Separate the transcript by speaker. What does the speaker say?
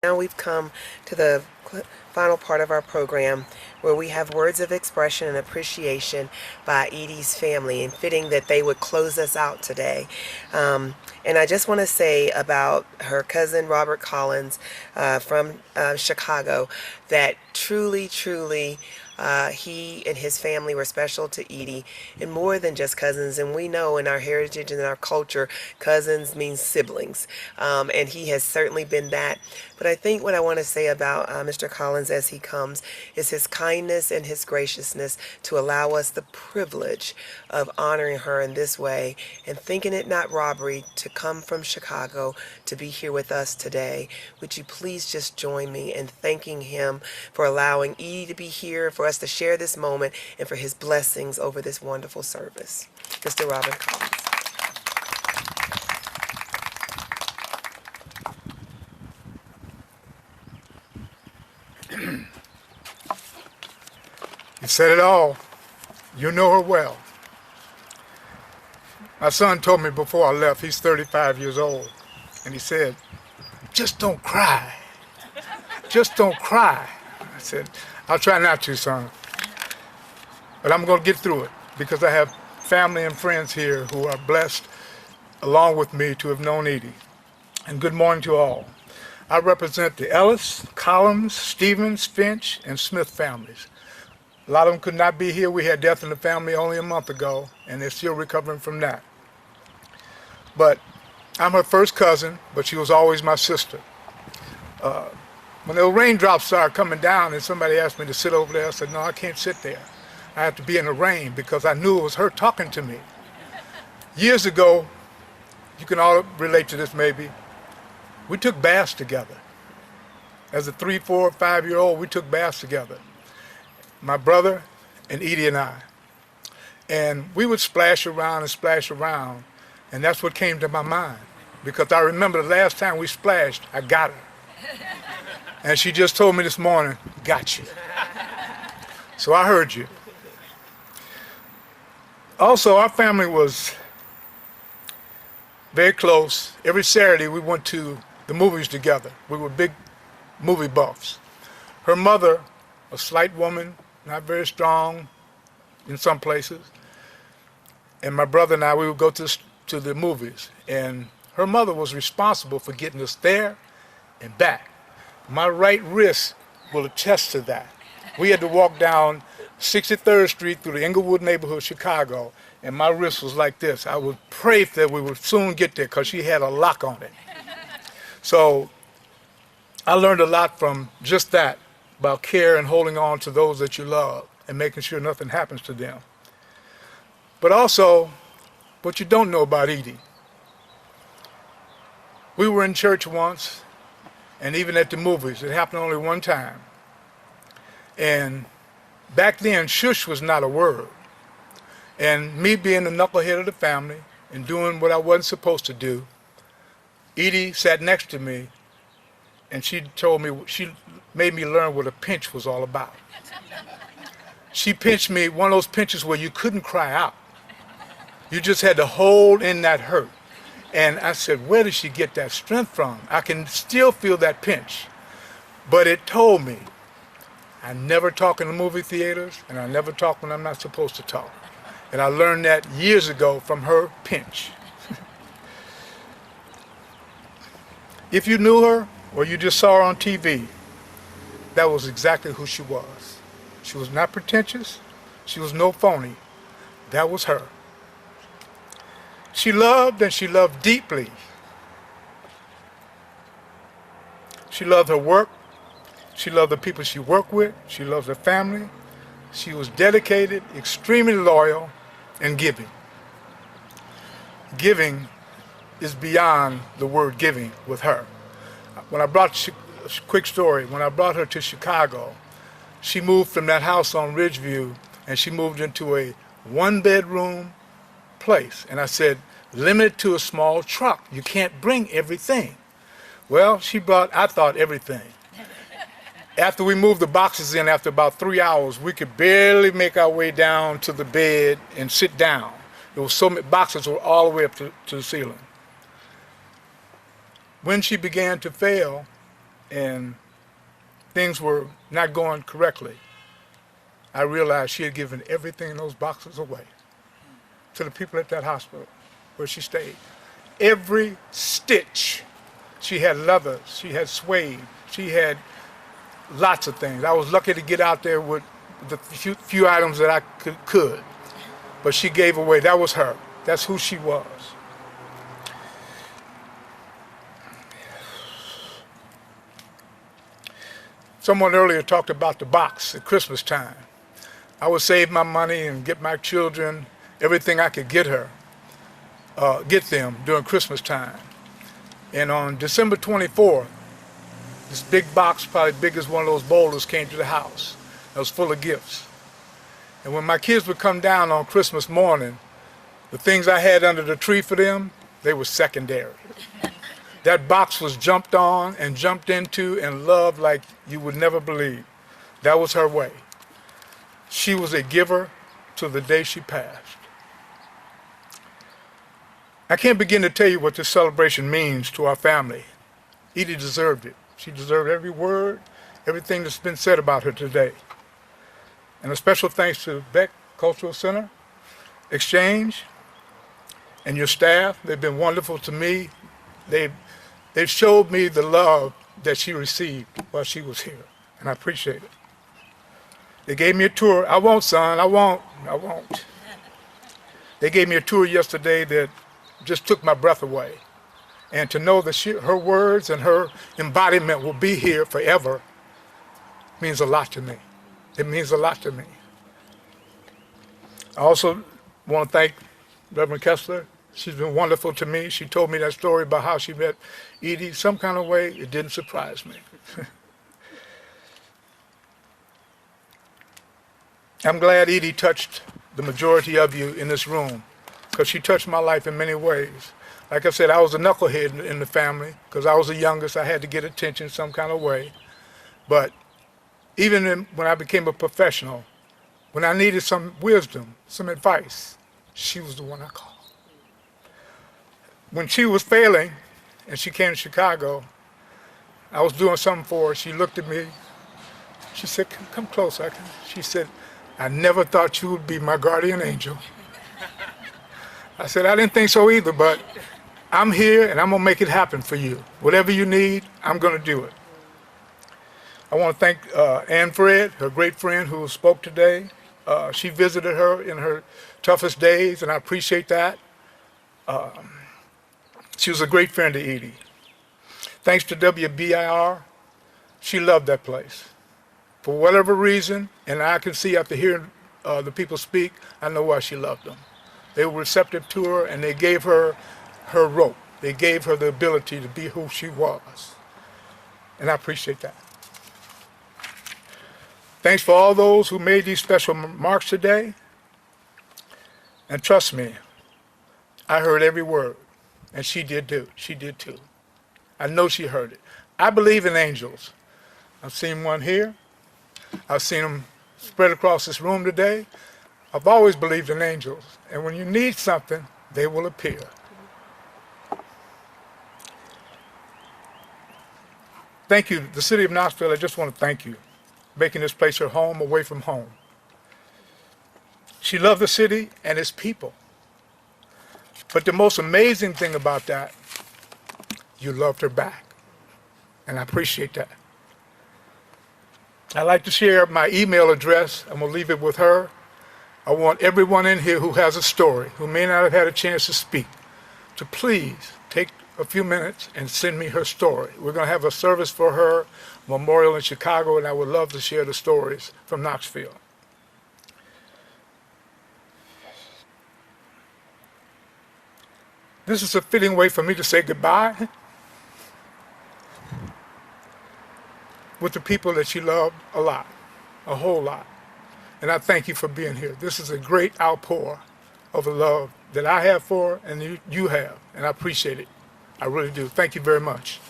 Speaker 1: Now we've come to the final part of our program where we have words of expression and appreciation by Edye's family, and fitting that they would close us out today. And I just want to say about her cousin Robert Collins from Chicago that truly, he and his family were special to Edye, and more than just cousins. And we know in our heritage and in our culture, cousins means siblings, and he has certainly been that. But I think what I want to say about Mr. Collins as he comes is his kindness and his graciousness to allow us the privilege of honoring her in this way, and thinking it not robbery to come from Chicago to be here with us today. Would you please just join me in thanking him for allowing Edye to be here, for us to share this moment, and for his blessings over this wonderful service. Mr. Robert Collins.
Speaker 2: You said it all. You know her well. My son told me before I left, he's 35 years old, and he said, just don't cry. Just don't cry. I said, I'll try not to, son. But I'm going to get through it because I have family and friends here who are blessed along with me to have known Edye. And good morning to all. I represent the Ellis, Collins, Stevens, Finch, and Smith families. A lot of them could not be here. We had death in the family only a month ago, and they're still recovering from that. But I'm her first cousin, but she was always my sister. When the raindrops started coming down and somebody asked me to sit over there, I said, no, I can't sit there. I have to be in the rain, because I knew it was her talking to me. Years ago, you can all relate to this maybe, we took baths together. As a 3, 4, 5-year-old, we took baths together. My brother and Edye and I. And we would splash around, and that's what came to my mind. Because I remember the last time we splashed, I got her. And she just told me this morning, got you. So I heard you. Also, our family was very close. Every Saturday we went to the movies together. We were big movie buffs. Her mother, a slight woman, not very strong in some places, and my brother and I, we would go to the movies. And her mother was responsible for getting us there and back. My right wrist will attest to that. We had to walk down 63rd Street through the Englewood neighborhood of Chicago, and my wrist was like this. I would pray that we would soon get there because she had a lock on it. So I learned a lot from just that, about care and holding on to those that you love and making sure nothing happens to them. But also, what you don't know about Edye. We were in church once, and even at the movies. It happened only one time. And back then, shush was not a word. And me being the knucklehead of the family and doing what I wasn't supposed to do, Edye sat next to me, and she made me learn what a pinch was all about. She pinched me, one of those pinches where you couldn't cry out. You just had to hold in that hurt. And I said, where did she get that strength from? I can still feel that pinch. But it told me, I never talk in the movie theaters, and I never talk when I'm not supposed to talk. And I learned that years ago from her pinch. If you knew her, or you just saw her on TV, that was exactly who she was. She was not pretentious. She was no phony. That was her. She loved, and she loved deeply. She loved her work. She loved the people she worked with. She loved her family. She was dedicated, extremely loyal, and giving. Giving is beyond the word giving with her. When I brought, a quick story, when I brought her to Chicago, she moved from that house on Ridgeview, and she moved into a one-bedroom place. And I said, limit it to a small truck. You can't bring everything. Well, she brought, I thought, everything. After we moved the boxes in, after about 3 hours, we could barely make our way down to the bed and sit down. There were so many boxes were all the way up to the ceiling. When she began to fail, and things were not going correctly, I realized she had given everything in those boxes away to the people at that hospital where she stayed. Every stitch. She had leather, she had suede, she had lots of things. I was lucky to get out there with the few items that I could. But she gave away. That was her. That's who she was. Someone earlier talked about the box at Christmas time. I would save my money and get my children everything I could get them during Christmas time. And on December 24th, this big box, probably big as one of those boulders, came to the house. It was full of gifts. And when my kids would come down on Christmas morning, the things I had under the tree for them, they were secondary. That box was jumped on and jumped into and loved like you would never believe. That was her way. She was a giver to the day she passed. I can't begin to tell you what this celebration means to our family. Edye deserved it. She deserved every word, everything that's been said about her today. And a special thanks to Beck Cultural Center, Exchange, and your staff. They've been wonderful to me. They've showed me the love that she received while she was here, and I appreciate it. They gave me a tour. I won't, son, I won't. They gave me a tour yesterday that just took my breath away. And to know that her words and her embodiment will be here forever means a lot to me. It means a lot to me. I also want to thank Reverend Kessler. She's been wonderful to me. She told me that story about how she met Edye. Some kind of way, it didn't surprise me. I'm glad Edye touched the majority of you in this room, because she touched my life in many ways. Like I said, I was a knucklehead in the family because I was the youngest. I had to get attention some kind of way. But even when I became a professional, when I needed some wisdom, some advice, she was the one I called. When she was failing and she came to Chicago, I was doing something for her. She looked at me. She said, come closer. She said, I never thought you would be my guardian angel. I said, I didn't think so either, but I'm here and I'm going to make it happen for you. Whatever you need, I'm going to do it. I want to thank Ann Fred, her great friend who spoke today. She visited her in her toughest days, and I appreciate that. She was a great friend to Edye. Thanks to WBIR, she loved that place. For whatever reason, and I can see after hearing the people speak, I know why she loved them. They were receptive to her, and they gave her her rope. They gave her the ability to be who she was. And I appreciate that. Thanks for all those who made these special remarks today. And trust me, I heard every word. And she did too. She did too. I know she heard it. I believe in angels. I've seen one here. I've seen them spread across this room today. I've always believed in angels. And when you need something, they will appear. Thank you, the city of Knoxville. I just want to thank you for making this place her home away from home. She loved the city and its people. But the most amazing thing about that, you loved her back. And I appreciate that. I'd like to share my email address. I'm going to leave it with her. I want everyone in here who has a story, who may not have had a chance to speak, to please take a few minutes and send me her story. We're going to have a service for her, memorial in Chicago, and I would love to share the stories from Knoxville. This is a fitting way for me to say goodbye with the people that she loved a lot, a whole lot. And I thank you for being here. This is a great outpour of the love that I have for her and you have, and I appreciate it. I really do. Thank you very much.